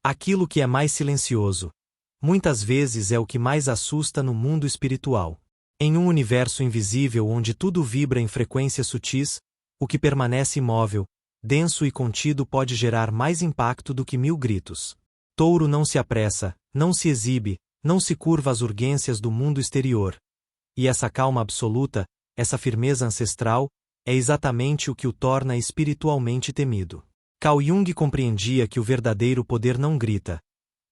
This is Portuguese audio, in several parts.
Aquilo que é mais silencioso, muitas vezes é o que mais assusta no mundo espiritual. Em um universo invisível onde tudo vibra em frequências sutis, o que permanece imóvel, denso e contido pode gerar mais impacto do que 1000 gritos. Touro não se apressa, não se exibe, não se curva às urgências do mundo exterior. E essa calma absoluta, essa firmeza ancestral, é exatamente o que o torna espiritualmente temido. Carl Jung compreendia que o verdadeiro poder não grita.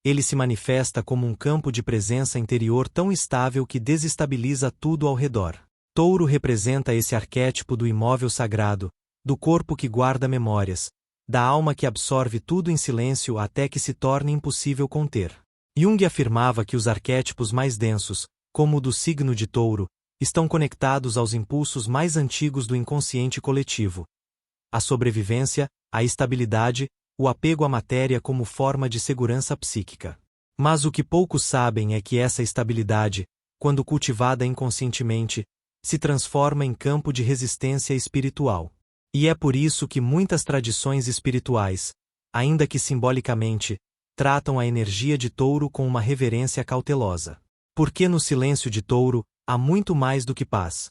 Ele se manifesta como um campo de presença interior tão estável que desestabiliza tudo ao redor. Touro representa esse arquétipo do imóvel sagrado, do corpo que guarda memórias, da alma que absorve tudo em silêncio até que se torne impossível conter. Jung afirmava que os arquétipos mais densos, como o do signo de Touro, estão conectados aos impulsos mais antigos do inconsciente coletivo. A sobrevivência, a estabilidade, o apego à matéria como forma de segurança psíquica. Mas o que poucos sabem é que essa estabilidade, quando cultivada inconscientemente, se transforma em campo de resistência espiritual. E é por isso que muitas tradições espirituais, ainda que simbolicamente, tratam a energia de Touro com uma reverência cautelosa. Porque no silêncio de Touro, há muito mais do que paz.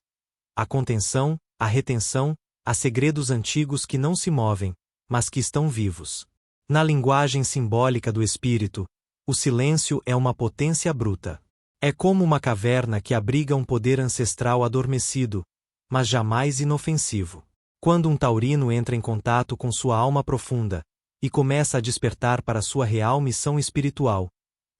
Há contenção, há retenção, há segredos antigos que não se movem, mas que estão vivos. Na linguagem simbólica do espírito, o silêncio é uma potência bruta. É como uma caverna que abriga um poder ancestral adormecido, mas jamais inofensivo. Quando um taurino entra em contato com sua alma profunda e começa a despertar para sua real missão espiritual,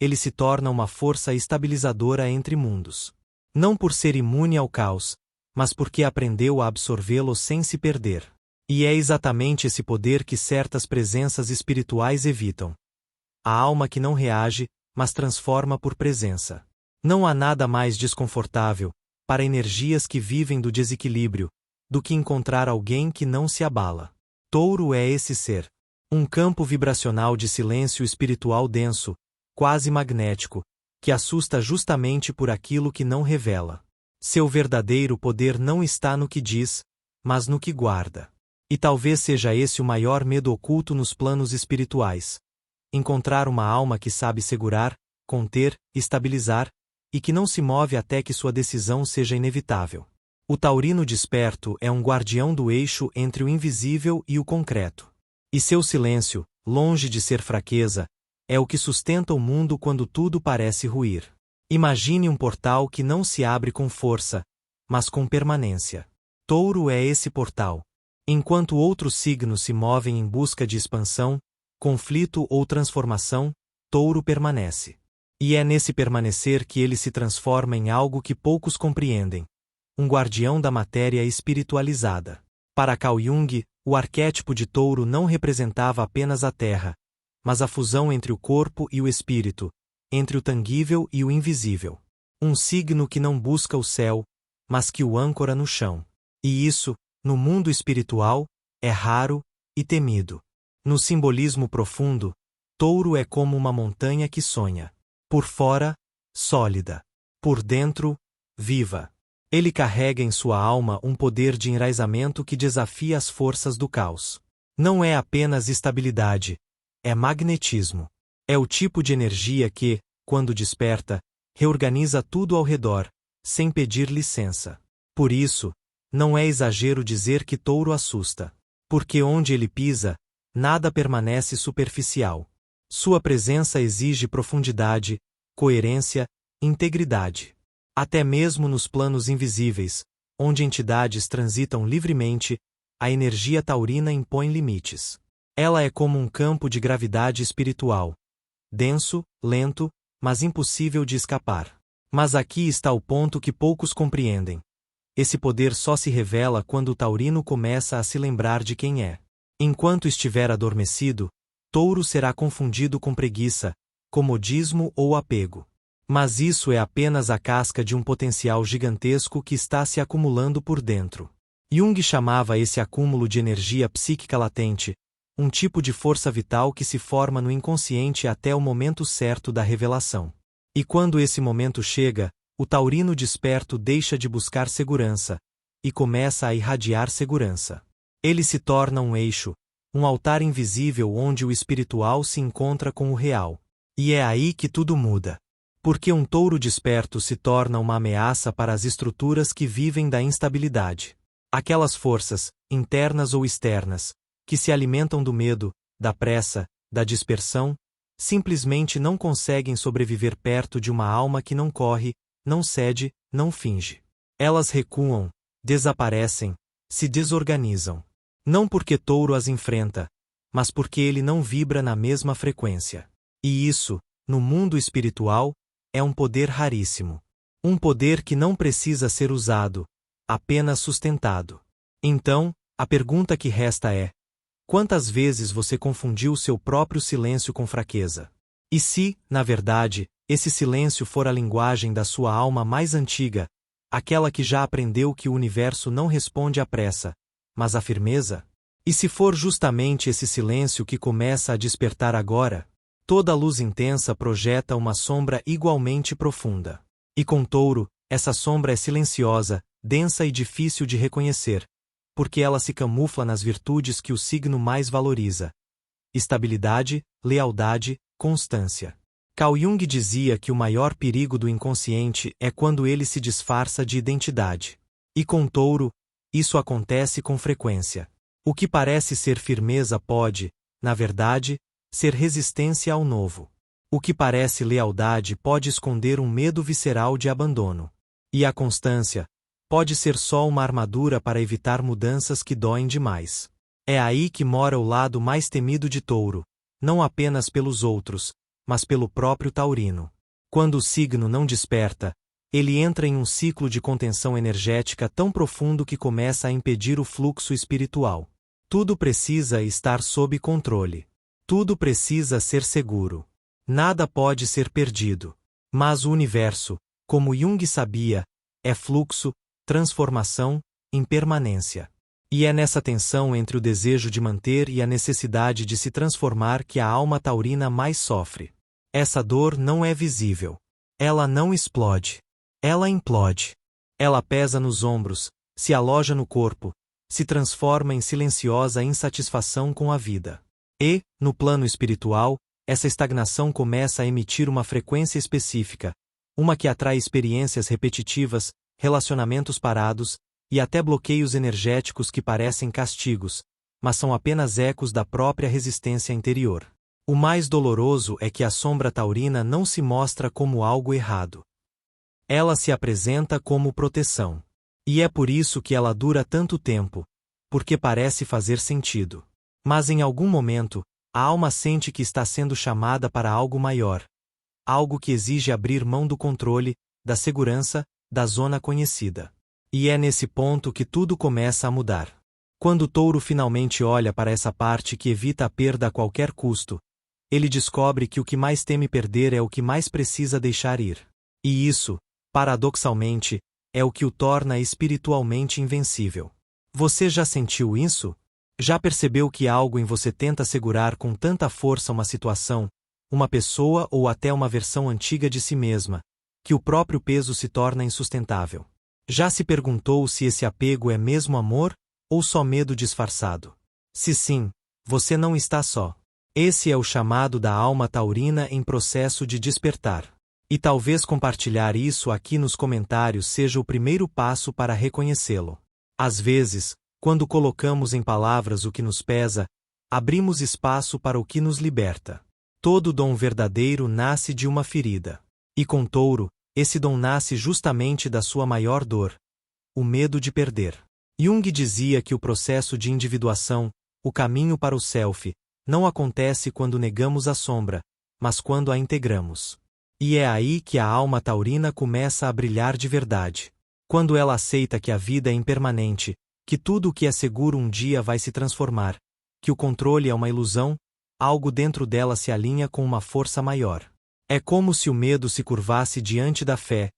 ele se torna uma força estabilizadora entre mundos. Não por ser imune ao caos, mas porque aprendeu a absorvê-lo sem se perder. E é exatamente esse poder que certas presenças espirituais evitam. A alma que não reage, mas transforma por presença. Não há nada mais desconfortável, para energias que vivem do desequilíbrio, do que encontrar alguém que não se abala. Touro é esse ser. Um campo vibracional de silêncio espiritual denso, quase magnético, que assusta justamente por aquilo que não revela. Seu verdadeiro poder não está no que diz, mas no que guarda. E talvez seja esse o maior medo oculto nos planos espirituais. Encontrar uma alma que sabe segurar, conter, estabilizar, e que não se move até que sua decisão seja inevitável. O taurino desperto é um guardião do eixo entre o invisível e o concreto. E seu silêncio, longe de ser fraqueza, é o que sustenta o mundo quando tudo parece ruir. Imagine um portal que não se abre com força, mas com permanência. Touro é esse portal. Enquanto outros signos se movem em busca de expansão, conflito ou transformação, Touro permanece. E é nesse permanecer que ele se transforma em algo que poucos compreendem. Um guardião da matéria espiritualizada. Para Carl Jung, o arquétipo de Touro não representava apenas a Terra, mas a fusão entre o corpo e o espírito, entre o tangível e o invisível. Um signo que não busca o céu, mas que o âncora no chão. E isso, no mundo espiritual, é raro e temido. No simbolismo profundo, Touro é como uma montanha que sonha. Por fora, sólida. Por dentro, viva. Ele carrega em sua alma um poder de enraizamento que desafia as forças do caos. Não é apenas estabilidade, é magnetismo. É o tipo de energia que, quando desperta, reorganiza tudo ao redor, sem pedir licença. Por isso, não é exagero dizer que Touro assusta. Porque onde ele pisa, nada permanece superficial. Sua presença exige profundidade, coerência, integridade. Até mesmo nos planos invisíveis, onde entidades transitam livremente, a energia taurina impõe limites. Ela é como um campo de gravidade espiritual. Denso, lento, mas impossível de escapar. Mas aqui está o ponto que poucos compreendem. Esse poder só se revela quando o taurino começa a se lembrar de quem é. Enquanto estiver adormecido, Touro será confundido com preguiça, comodismo ou apego. Mas isso é apenas a casca de um potencial gigantesco que está se acumulando por dentro. Jung chamava esse acúmulo de energia psíquica latente, um tipo de força vital que se forma no inconsciente até o momento certo da revelação. E quando esse momento chega, o taurino desperto deixa de buscar segurança e começa a irradiar segurança. Ele se torna um eixo, um altar invisível onde o espiritual se encontra com o real. E é aí que tudo muda. Porque um touro desperto se torna uma ameaça para as estruturas que vivem da instabilidade. Aquelas forças, internas ou externas, que se alimentam do medo, da pressa, da dispersão, simplesmente não conseguem sobreviver perto de uma alma que não corre, não cede, não finge. Elas recuam, desaparecem, se desorganizam. Não porque touro as enfrenta, mas porque ele não vibra na mesma frequência. E isso, no mundo espiritual, é um poder raríssimo. Um poder que não precisa ser usado, apenas sustentado. Então, a pergunta que resta é: quantas vezes você confundiu seu próprio silêncio com fraqueza? E se, na verdade, esse silêncio for a linguagem da sua alma mais antiga, aquela que já aprendeu que o universo não responde à pressa, mas à firmeza? E se for justamente esse silêncio que começa a despertar agora? Toda luz intensa projeta uma sombra igualmente profunda. E com touro, essa sombra é silenciosa, densa e difícil de reconhecer, porque ela se camufla nas virtudes que o signo mais valoriza: estabilidade, lealdade, constância. Carl Jung dizia que o maior perigo do inconsciente é quando ele se disfarça de identidade. E com touro, isso acontece com frequência. O que parece ser firmeza pode, na verdade, ser resistência ao novo. O que parece lealdade pode esconder um medo visceral de abandono. E a constância pode ser só uma armadura para evitar mudanças que doem demais. É aí que mora o lado mais temido de touro, não apenas pelos outros, mas pelo próprio taurino. Quando o signo não desperta, ele entra em um ciclo de contenção energética tão profundo que começa a impedir o fluxo espiritual. Tudo precisa estar sob controle. Tudo precisa ser seguro. Nada pode ser perdido. Mas o universo, como Jung sabia, é fluxo, transformação, impermanência. E é nessa tensão entre o desejo de manter e a necessidade de se transformar que a alma taurina mais sofre. Essa dor não é visível. Ela não explode. Ela implode. Ela pesa nos ombros, se aloja no corpo, se transforma em silenciosa insatisfação com a vida. E, no plano espiritual, essa estagnação começa a emitir uma frequência específica, uma que atrai experiências repetitivas, relacionamentos parados, e até bloqueios energéticos que parecem castigos, mas são apenas ecos da própria resistência interior. O mais doloroso é que a sombra taurina não se mostra como algo errado. Ela se apresenta como proteção. E é por isso que ela dura tanto tempo, porque parece fazer sentido. Mas em algum momento, a alma sente que está sendo chamada para algo maior. Algo que exige abrir mão do controle, da segurança, da zona conhecida. E é nesse ponto que tudo começa a mudar. Quando o touro finalmente olha para essa parte que evita a perda a qualquer custo, ele descobre que o que mais teme perder é o que mais precisa deixar ir. E isso, paradoxalmente, é o que o torna espiritualmente invencível. Você já sentiu isso? Já percebeu que algo em você tenta segurar com tanta força uma situação, uma pessoa ou até uma versão antiga de si mesma, que o próprio peso se torna insustentável? Já se perguntou se esse apego é mesmo amor, ou só medo disfarçado? Se sim, você não está só. Esse é o chamado da alma taurina em processo de despertar. E talvez compartilhar isso aqui nos comentários seja o primeiro passo para reconhecê-lo. Às vezes, quando colocamos em palavras o que nos pesa, abrimos espaço para o que nos liberta. Todo dom verdadeiro nasce de uma ferida. E com touro, esse dom nasce justamente da sua maior dor: o medo de perder. Jung dizia que o processo de individuação, o caminho para o self, não acontece quando negamos a sombra, mas quando a integramos. E é aí que a alma taurina começa a brilhar de verdade. Quando ela aceita que a vida é impermanente, que tudo o que é seguro um dia vai se transformar, que o controle é uma ilusão, algo dentro dela se alinha com uma força maior. É como se o medo se curvasse diante da fé,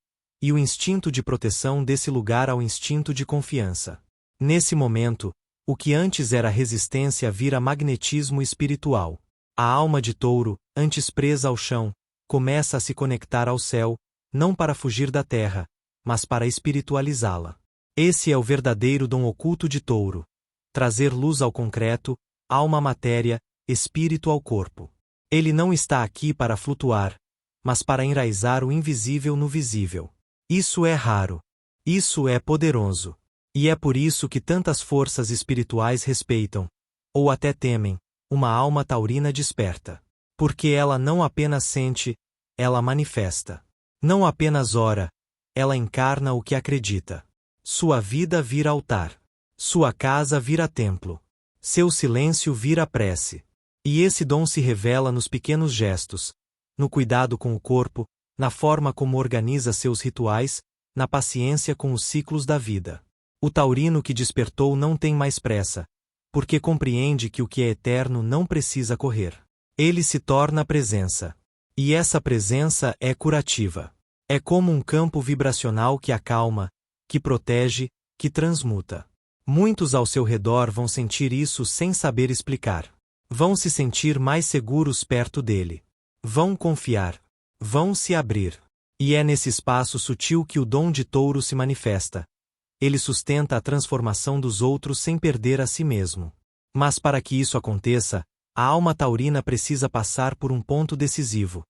e o instinto de proteção desse lugar ao instinto de confiança. Nesse momento, o que antes era resistência vira magnetismo espiritual. A alma de touro, antes presa ao chão, começa a se conectar ao céu, não para fugir da terra, mas para espiritualizá-la. Esse é o verdadeiro dom oculto de touro: trazer luz ao concreto, alma à matéria, espírito ao corpo. Ele não está aqui para flutuar, mas para enraizar o invisível no visível. Isso é raro. Isso é poderoso. E é por isso que tantas forças espirituais respeitam, ou até temem, uma alma taurina desperta. Porque ela não apenas sente, ela manifesta. Não apenas ora, ela encarna o que acredita. Sua vida vira altar. Sua casa vira templo. Seu silêncio vira prece. E esse dom se revela nos pequenos gestos, no cuidado com o corpo, na forma como organiza seus rituais, na paciência com os ciclos da vida. O taurino que despertou não tem mais pressa, porque compreende que o que é eterno não precisa correr. Ele se torna presença. E essa presença é curativa. É como um campo vibracional que acalma, que protege, que transmuta. Muitos ao seu redor vão sentir isso sem saber explicar. Vão se sentir mais seguros perto dele. Vão confiar. Vão se abrir. E é nesse espaço sutil que o dom de touro se manifesta. Ele sustenta a transformação dos outros sem perder a si mesmo. Mas para que isso aconteça, a alma taurina precisa passar por um ponto decisivo.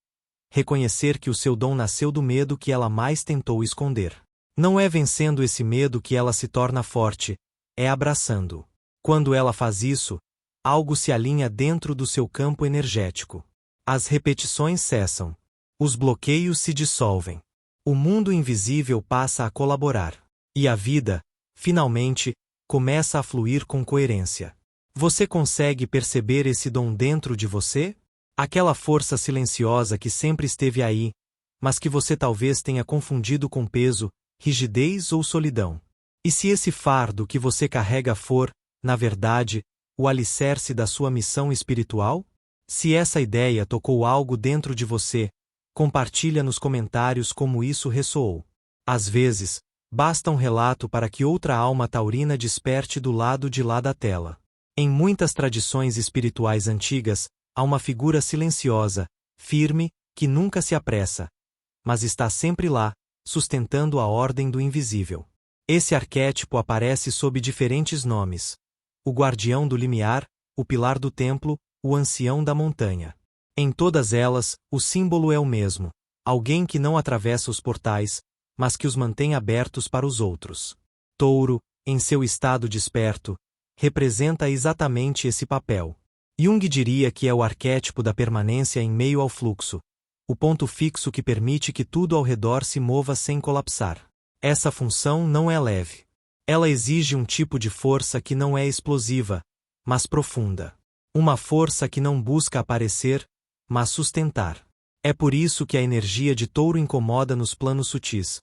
Reconhecer que o seu dom nasceu do medo que ela mais tentou esconder. Não é vencendo esse medo que ela se torna forte, é abraçando-o. Quando ela faz isso, algo se alinha dentro do seu campo energético. As repetições cessam. Os bloqueios se dissolvem. O mundo invisível passa a colaborar. E a vida, finalmente, começa a fluir com coerência. Você consegue perceber esse dom dentro de você? Aquela força silenciosa que sempre esteve aí, mas que você talvez tenha confundido com peso, rigidez ou solidão. E se esse fardo que você carrega for, na verdade, o alicerce da sua missão espiritual? Se essa ideia tocou algo dentro de você, compartilha nos comentários como isso ressoou. Às vezes, basta um relato para que outra alma taurina desperte do lado de lá da tela. Em muitas tradições espirituais antigas, há uma figura silenciosa, firme, que nunca se apressa, mas está sempre lá, sustentando a ordem do invisível. Esse arquétipo aparece sob diferentes nomes: o guardião do limiar, o pilar do templo, o ancião da montanha. Em todas elas, o símbolo é o mesmo: alguém que não atravessa os portais, mas que os mantém abertos para os outros. Touro, em seu estado desperto, representa exatamente esse papel. Jung diria que é o arquétipo da permanência em meio ao fluxo, o ponto fixo que permite que tudo ao redor se mova sem colapsar. Essa função não é leve. Ela exige um tipo de força que não é explosiva, mas profunda. Uma força que não busca aparecer, mas sustentar. É por isso que a energia de touro incomoda nos planos sutis,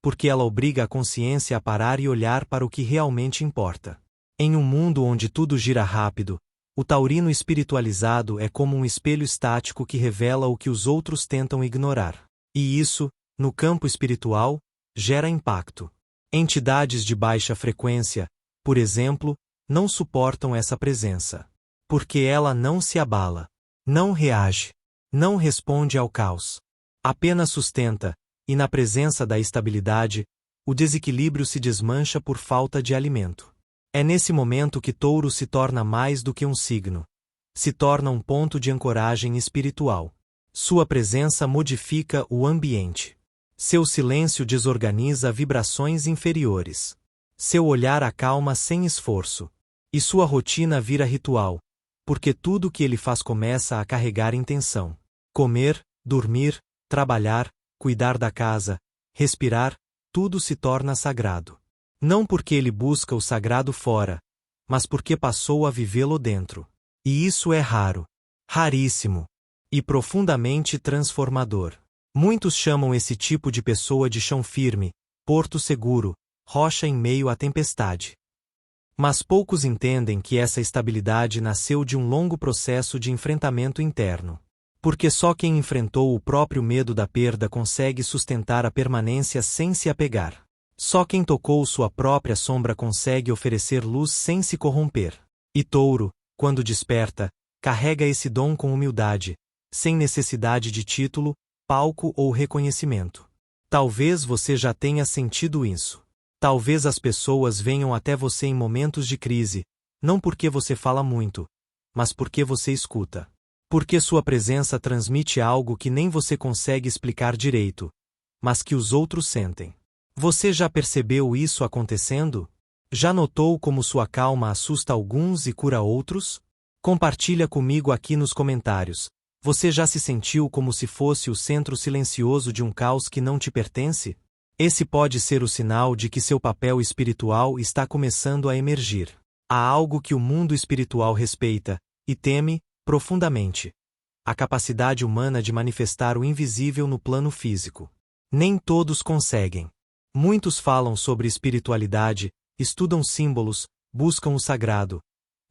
porque ela obriga a consciência a parar e olhar para o que realmente importa. Em um mundo onde tudo gira rápido, o taurino espiritualizado é como um espelho estático que revela o que os outros tentam ignorar. E isso, no campo espiritual, gera impacto. Entidades de baixa frequência, por exemplo, não suportam essa presença. Porque ela não se abala, não reage, não responde ao caos. Apenas sustenta, e na presença da estabilidade, o desequilíbrio se desmancha por falta de alimento. É nesse momento que touro se torna mais do que um signo. Se torna um ponto de ancoragem espiritual. Sua presença modifica o ambiente. Seu silêncio desorganiza vibrações inferiores. Seu olhar acalma sem esforço. E sua rotina vira ritual, porque tudo que ele faz começa a carregar intenção. Comer, dormir, trabalhar, cuidar da casa, respirar, tudo se torna sagrado. Não porque ele busca o sagrado fora, mas porque passou a vivê-lo dentro. E isso é raro, raríssimo, e profundamente transformador. Muitos chamam esse tipo de pessoa de chão firme, porto seguro, rocha em meio à tempestade. Mas poucos entendem que essa estabilidade nasceu de um longo processo de enfrentamento interno. Porque só quem enfrentou o próprio medo da perda consegue sustentar a permanência sem se apegar. Só quem tocou sua própria sombra consegue oferecer luz sem se corromper. E touro, quando desperta, carrega esse dom com humildade, sem necessidade de título, palco ou reconhecimento. Talvez você já tenha sentido isso. Talvez as pessoas venham até você em momentos de crise, não porque você fala muito, mas porque você escuta. Porque sua presença transmite algo que nem você consegue explicar direito, mas que os outros sentem. Você já percebeu isso acontecendo? Já notou como sua calma assusta alguns e cura outros? Compartilha comigo aqui nos comentários. Você já se sentiu como se fosse o centro silencioso de um caos que não te pertence? Esse pode ser o sinal de que seu papel espiritual está começando a emergir. Há algo que o mundo espiritual respeita e teme profundamente: a capacidade humana de manifestar o invisível no plano físico. Nem todos conseguem. Muitos falam sobre espiritualidade, estudam símbolos, buscam o sagrado,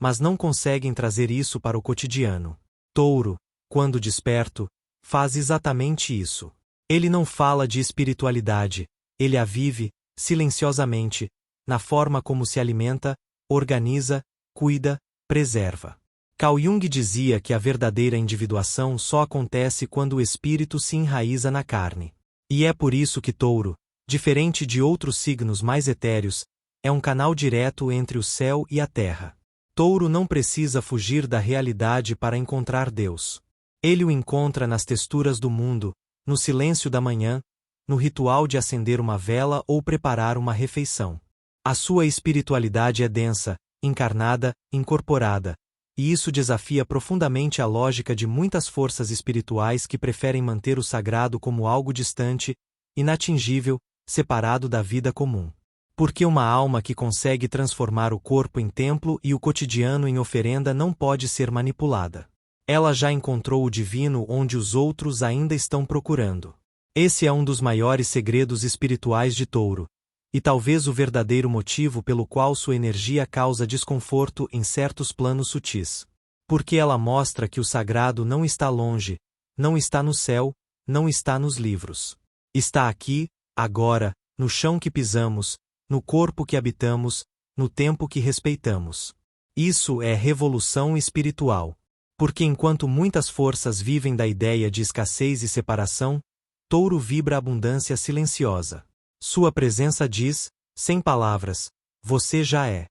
mas não conseguem trazer isso para o cotidiano. Touro, quando desperto, faz exatamente isso. Ele não fala de espiritualidade, ele a vive, silenciosamente, na forma como se alimenta, organiza, cuida, preserva. Carl Jung dizia que a verdadeira individuação só acontece quando o espírito se enraiza na carne. E é por isso que Touro, diferente de outros signos mais etéreos, é um canal direto entre o céu e a terra. Touro não precisa fugir da realidade para encontrar Deus. Ele o encontra nas texturas do mundo, no silêncio da manhã, no ritual de acender uma vela ou preparar uma refeição. A sua espiritualidade é densa, encarnada, incorporada, e isso desafia profundamente a lógica de muitas forças espirituais que preferem manter o sagrado como algo distante, inatingível, separado da vida comum. Porque uma alma que consegue transformar o corpo em templo e o cotidiano em oferenda não pode ser manipulada. Ela já encontrou o divino onde os outros ainda estão procurando. Esse é um dos maiores segredos espirituais de Touro, e talvez o verdadeiro motivo pelo qual sua energia causa desconforto em certos planos sutis. Porque ela mostra que o sagrado não está longe, não está no céu, não está nos livros. Está aqui, agora, no chão que pisamos, no corpo que habitamos, no tempo que respeitamos. Isso é revolução espiritual. Porque enquanto muitas forças vivem da ideia de escassez e separação, Touro vibra a abundância silenciosa. Sua presença diz, sem palavras, você já é.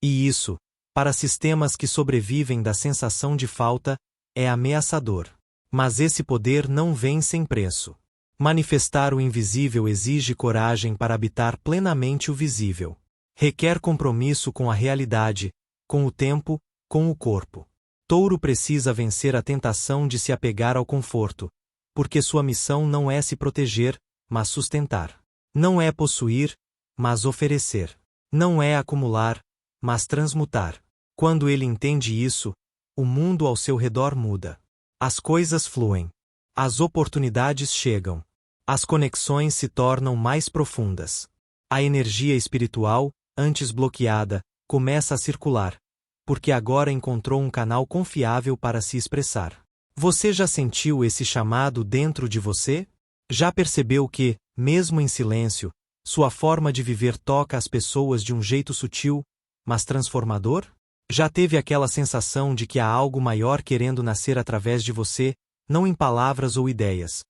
E isso, para sistemas que sobrevivem da sensação de falta, é ameaçador. Mas esse poder não vem sem preço. Manifestar o invisível exige coragem para habitar plenamente o visível. Requer compromisso com a realidade, com o tempo, com o corpo. Touro precisa vencer a tentação de se apegar ao conforto, porque sua missão não é se proteger, mas sustentar. Não é possuir, mas oferecer. Não é acumular, mas transmutar. Quando ele entende isso, o mundo ao seu redor muda. As coisas fluem. As oportunidades chegam. As conexões se tornam mais profundas. A energia espiritual, antes bloqueada, começa a circular, porque agora encontrou um canal confiável para se expressar. Você já sentiu esse chamado dentro de você? Já percebeu que, mesmo em silêncio, sua forma de viver toca as pessoas de um jeito sutil, mas transformador? Já teve aquela sensação de que há algo maior querendo nascer através de você, não em palavras ou ideias,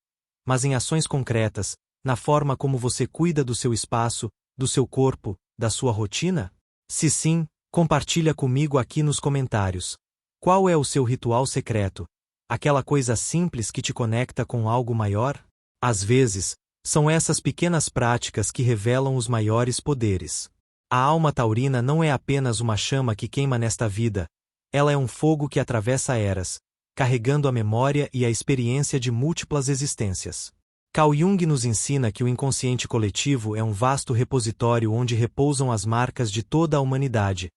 mas em ações concretas, na forma como você cuida do seu espaço, do seu corpo, da sua rotina? Se sim, compartilha comigo aqui nos comentários. Qual é o seu ritual secreto? Aquela coisa simples que te conecta com algo maior? Às vezes, são essas pequenas práticas que revelam os maiores poderes. A alma taurina não é apenas uma chama que queima nesta vida, ela é um fogo que atravessa eras, carregando a memória e a experiência de múltiplas existências. Carl Jung nos ensina que o inconsciente coletivo é um vasto repositório onde repousam as marcas de toda a humanidade,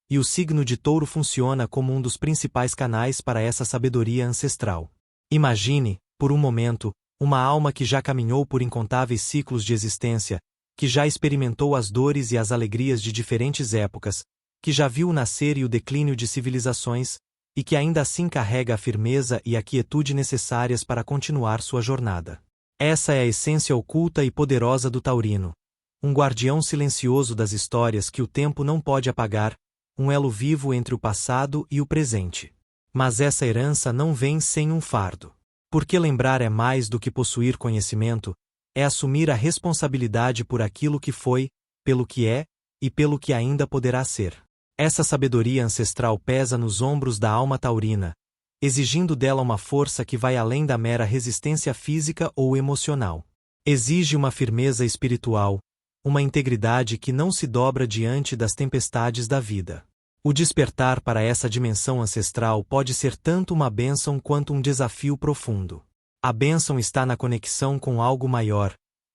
e o signo de Touro funciona como um dos principais canais para essa sabedoria ancestral. Imagine, por um momento, uma alma que já caminhou por incontáveis ciclos de existência, que já experimentou as dores e as alegrias de diferentes épocas, que já viu o nascer e o declínio de civilizações, e que ainda assim carrega a firmeza e a quietude necessárias para continuar sua jornada. Essa é a essência oculta e poderosa do taurino. Um guardião silencioso das histórias que o tempo não pode apagar, um elo vivo entre o passado e o presente. Mas essa herança não vem sem um fardo. Porque lembrar é mais do que possuir conhecimento, é assumir a responsabilidade por aquilo que foi, pelo que é, e pelo que ainda poderá ser. Essa sabedoria ancestral pesa nos ombros da alma taurina, exigindo dela uma força que vai além da mera resistência física ou emocional. Exige uma firmeza espiritual, uma integridade que não se dobra diante das tempestades da vida. O despertar para essa dimensão ancestral pode ser tanto uma bênção quanto um desafio profundo. A bênção está na conexão com algo maior,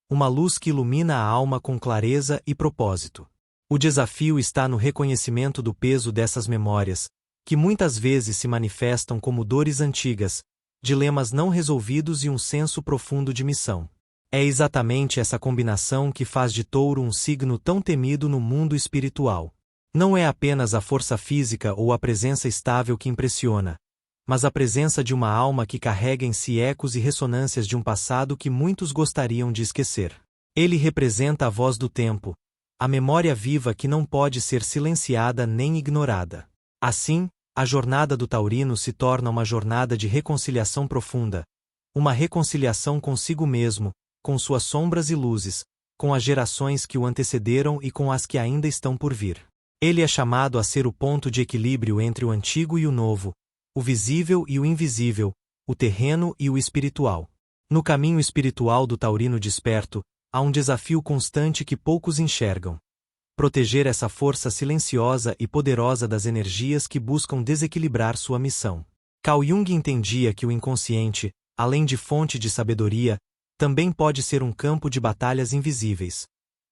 uma luz que ilumina a alma com clareza e propósito. O desafio está no reconhecimento do peso dessas memórias, que muitas vezes se manifestam como dores antigas, dilemas não resolvidos e um senso profundo de missão. É exatamente essa combinação que faz de Touro um signo tão temido no mundo espiritual. Não é apenas a força física ou a presença estável que impressiona, mas a presença de uma alma que carrega em si ecos e ressonâncias de um passado que muitos gostariam de esquecer. Ele representa a voz do tempo, a memória viva que não pode ser silenciada nem ignorada. Assim, a jornada do taurino se torna uma jornada de reconciliação profunda, uma reconciliação consigo mesmo, com suas sombras e luzes, com as gerações que o antecederam e com as que ainda estão por vir. Ele é chamado a ser o ponto de equilíbrio entre o antigo e o novo, o visível e o invisível, o terreno e o espiritual. No caminho espiritual do taurino desperto, há um desafio constante que poucos enxergam: proteger essa força silenciosa e poderosa das energias que buscam desequilibrar sua missão. Carl Jung entendia que o inconsciente, além de fonte de sabedoria, também pode ser um campo de batalhas invisíveis,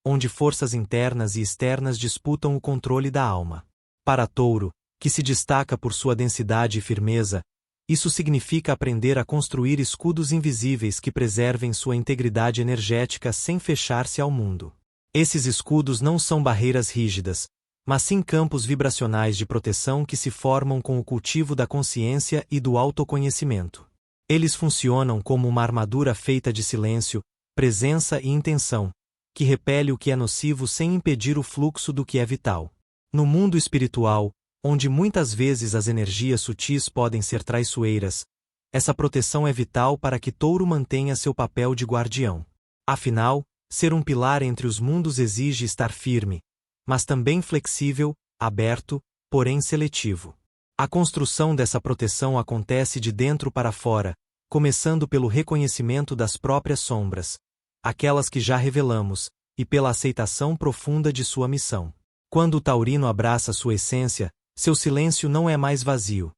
onde forças internas e externas disputam o controle da alma. Para Touro, que se destaca por sua densidade e firmeza, isso significa aprender a construir escudos invisíveis que preservem sua integridade energética sem fechar-se ao mundo. Esses escudos não são barreiras rígidas, mas sim campos vibracionais de proteção que se formam com o cultivo da consciência e do autoconhecimento. Eles funcionam como uma armadura feita de silêncio, presença e intenção, que repele o que é nocivo sem impedir o fluxo do que é vital. No mundo espiritual, onde muitas vezes as energias sutis podem ser traiçoeiras, essa proteção é vital para que Touro mantenha seu papel de guardião. Afinal, ser um pilar entre os mundos exige estar firme, mas também flexível, aberto, porém seletivo. A construção dessa proteção acontece de dentro para fora, começando pelo reconhecimento das próprias sombras, aquelas que já revelamos, e pela aceitação profunda de sua missão. Quando o taurino abraça sua essência, seu silêncio não é mais vazio.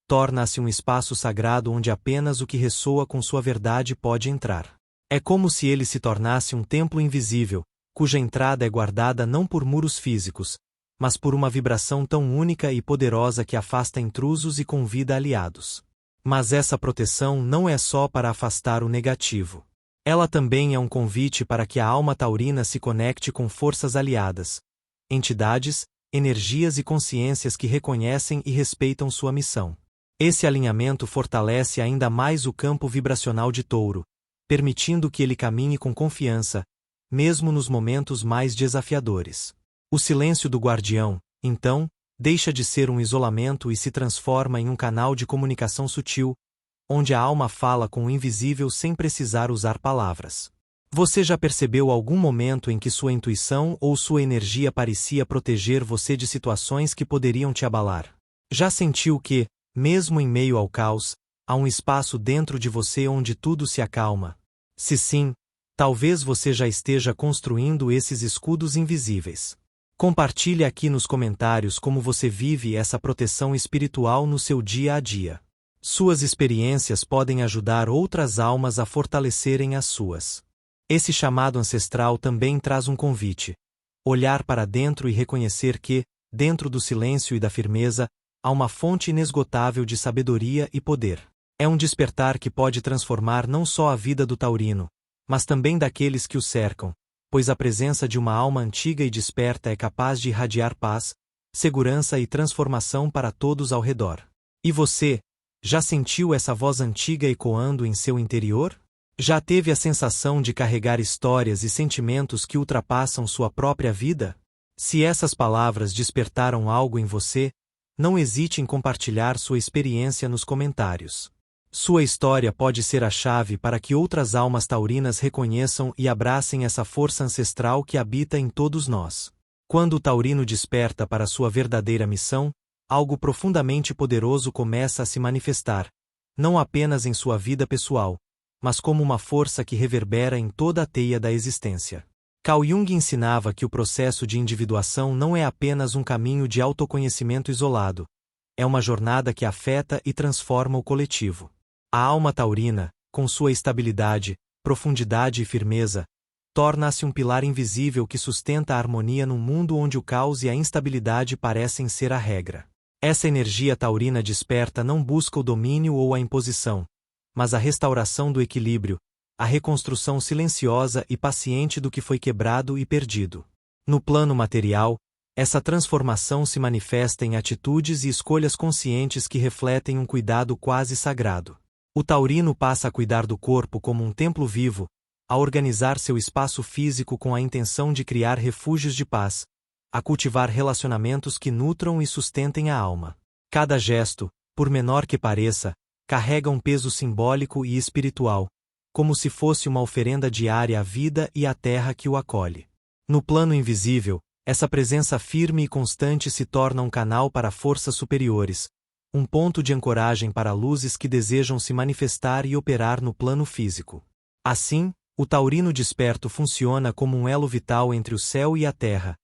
Torna-se um espaço sagrado onde apenas o que ressoa com sua verdade pode entrar. É como se ele se tornasse um templo invisível, cuja entrada é guardada não por muros físicos, mas por uma vibração tão única e poderosa que afasta intrusos e convida aliados. Mas essa proteção não é só para afastar o negativo. Ela também é um convite para que a alma taurina se conecte com forças aliadas, entidades, energias e consciências que reconhecem e respeitam sua missão. Esse alinhamento fortalece ainda mais o campo vibracional de Touro, permitindo que ele caminhe com confiança, mesmo nos momentos mais desafiadores. O silêncio do guardião, então, deixa de ser um isolamento e se transforma em um canal de comunicação sutil, onde a alma fala com o invisível sem precisar usar palavras. Você já percebeu algum momento em que sua intuição ou sua energia parecia proteger você de situações que poderiam te abalar? Já sentiu que, mesmo em meio ao caos, há um espaço dentro de você onde tudo se acalma? Se sim, talvez você já esteja construindo esses escudos invisíveis. Compartilhe aqui nos comentários como você vive essa proteção espiritual no seu dia a dia. Suas experiências podem ajudar outras almas a fortalecerem as suas. Esse chamado ancestral também traz um convite: olhar para dentro e reconhecer que, dentro do silêncio e da firmeza, há uma fonte inesgotável de sabedoria e poder. É um despertar que pode transformar não só a vida do taurino, mas também daqueles que o cercam, pois a presença de uma alma antiga e desperta é capaz de irradiar paz, segurança e transformação para todos ao redor. E você, já sentiu essa voz antiga ecoando em seu interior? Já teve a sensação de carregar histórias e sentimentos que ultrapassam sua própria vida? Se essas palavras despertaram algo em você, não hesite em compartilhar sua experiência nos comentários. Sua história pode ser a chave para que outras almas taurinas reconheçam e abracem essa força ancestral que habita em todos nós. Quando o taurino desperta para sua verdadeira missão, algo profundamente poderoso começa a se manifestar, não apenas em sua vida pessoal, mas como uma força que reverbera em toda a teia da existência. Carl Jung ensinava que o processo de individuação não é apenas um caminho de autoconhecimento isolado, é uma jornada que afeta e transforma o coletivo. A alma taurina, com sua estabilidade, profundidade e firmeza, torna-se um pilar invisível que sustenta a harmonia num mundo onde o caos e a instabilidade parecem ser a regra. Essa energia taurina desperta não busca o domínio ou a imposição, mas a restauração do equilíbrio, a reconstrução silenciosa e paciente do que foi quebrado e perdido. No plano material, essa transformação se manifesta em atitudes e escolhas conscientes que refletem um cuidado quase sagrado. O taurino passa a cuidar do corpo como um templo vivo, a organizar seu espaço físico com a intenção de criar refúgios de paz, a cultivar relacionamentos que nutram e sustentem a alma. Cada gesto, por menor que pareça, carrega um peso simbólico e espiritual, como se fosse uma oferenda diária à vida e à terra que o acolhe. No plano invisível, essa presença firme e constante se torna um canal para forças superiores, um ponto de ancoragem para luzes que desejam se manifestar e operar no plano físico. Assim, o taurino desperto funciona como um elo vital entre o céu e a terra,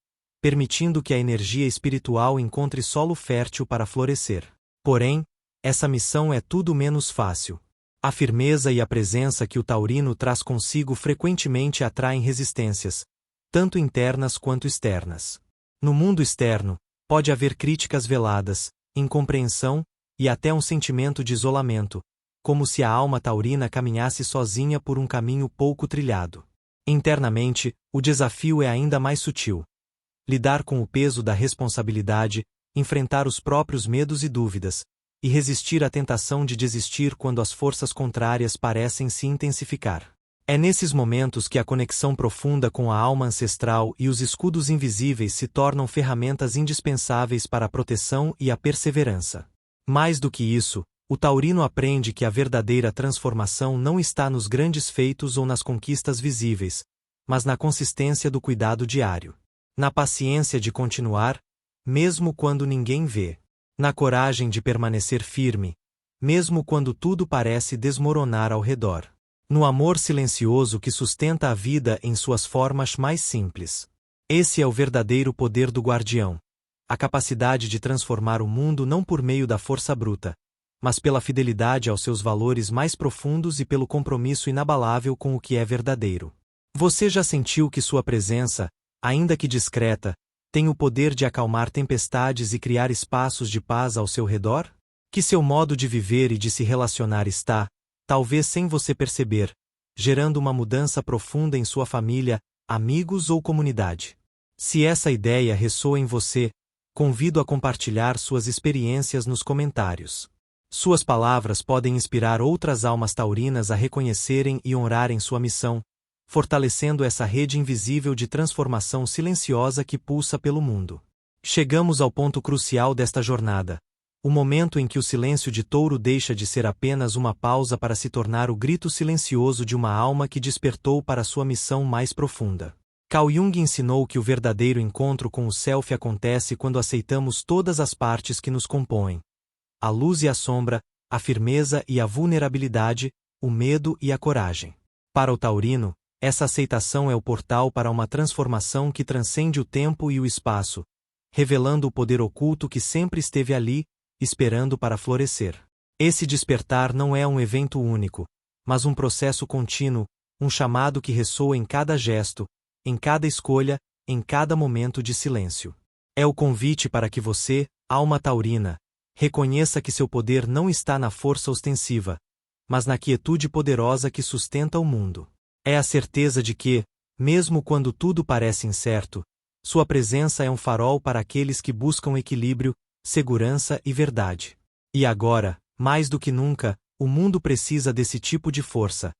permitindo que a energia espiritual encontre solo fértil para florescer. Porém, essa missão é tudo menos fácil. A firmeza e a presença que o taurino traz consigo frequentemente atraem resistências, tanto internas quanto externas. No mundo externo, pode haver críticas veladas, incompreensão e até um sentimento de isolamento, como se a alma taurina caminhasse sozinha por um caminho pouco trilhado. Internamente, o desafio é ainda mais sutil. Lidar com o peso da responsabilidade, enfrentar os próprios medos e dúvidas, e resistir à tentação de desistir quando as forças contrárias parecem se intensificar. É nesses momentos que a conexão profunda com a alma ancestral e os escudos invisíveis se tornam ferramentas indispensáveis para a proteção e a perseverança. Mais do que isso, o taurino aprende que a verdadeira transformação não está nos grandes feitos ou nas conquistas visíveis, mas na consistência do cuidado diário. Na paciência de continuar, mesmo quando ninguém vê. Na coragem de permanecer firme, mesmo quando tudo parece desmoronar ao redor. No amor silencioso que sustenta a vida em suas formas mais simples. Esse é o verdadeiro poder do guardião. A capacidade de transformar o mundo não por meio da força bruta, mas pela fidelidade aos seus valores mais profundos e pelo compromisso inabalável com o que é verdadeiro. Você já sentiu que sua presença, ainda que discreta, tem o poder de acalmar tempestades e criar espaços de paz ao seu redor? Que seu modo de viver e de se relacionar está, talvez sem você perceber, gerando uma mudança profunda em sua família, amigos ou comunidade. Se essa ideia ressoa em você, convido a compartilhar suas experiências nos comentários. Suas palavras podem inspirar outras almas taurinas a reconhecerem e honrarem sua missão, fortalecendo essa rede invisível de transformação silenciosa que pulsa pelo mundo. Chegamos ao ponto crucial desta jornada, o momento em que o silêncio de touro deixa de ser apenas uma pausa para se tornar o grito silencioso de uma alma que despertou para sua missão mais profunda. Carl Jung ensinou que o verdadeiro encontro com o self acontece quando aceitamos todas as partes que nos compõem: a luz e a sombra, a firmeza e a vulnerabilidade, o medo e a coragem. Para o taurino, essa aceitação é o portal para uma transformação que transcende o tempo e o espaço, revelando o poder oculto que sempre esteve ali, esperando para florescer. Esse despertar não é um evento único, mas um processo contínuo, um chamado que ressoa em cada gesto, em cada escolha, em cada momento de silêncio. É o convite para que você, alma taurina, reconheça que seu poder não está na força ostensiva, mas na quietude poderosa que sustenta o mundo. É a certeza de que, mesmo quando tudo parece incerto, sua presença é um farol para aqueles que buscam equilíbrio, segurança e verdade. E agora, mais do que nunca, o mundo precisa desse tipo de força,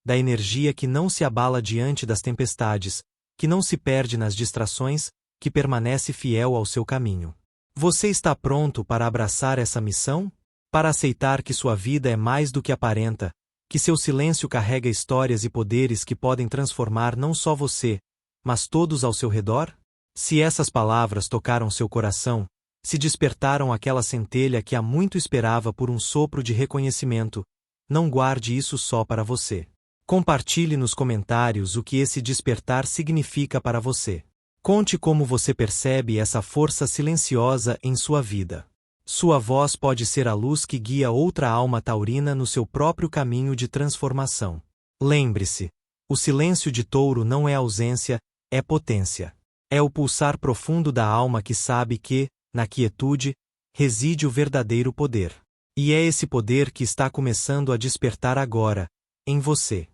da energia que não se abala diante das tempestades, que não se perde nas distrações, que permanece fiel ao seu caminho. Você está pronto para abraçar essa missão? Para aceitar que sua vida é mais do que aparenta, que seu silêncio carrega histórias e poderes que podem transformar não só você, mas todos ao seu redor? Se essas palavras tocaram seu coração, se despertaram aquela centelha que há muito esperava por um sopro de reconhecimento, não guarde isso só para você. Compartilhe nos comentários o que esse despertar significa para você. Conte como você percebe essa força silenciosa em sua vida. Sua voz pode ser a luz que guia outra alma taurina no seu próprio caminho de transformação. Lembre-se, o silêncio de Touro não é ausência, é potência. É o pulsar profundo da alma que sabe que, na quietude, reside o verdadeiro poder. E é esse poder que está começando a despertar agora, em você.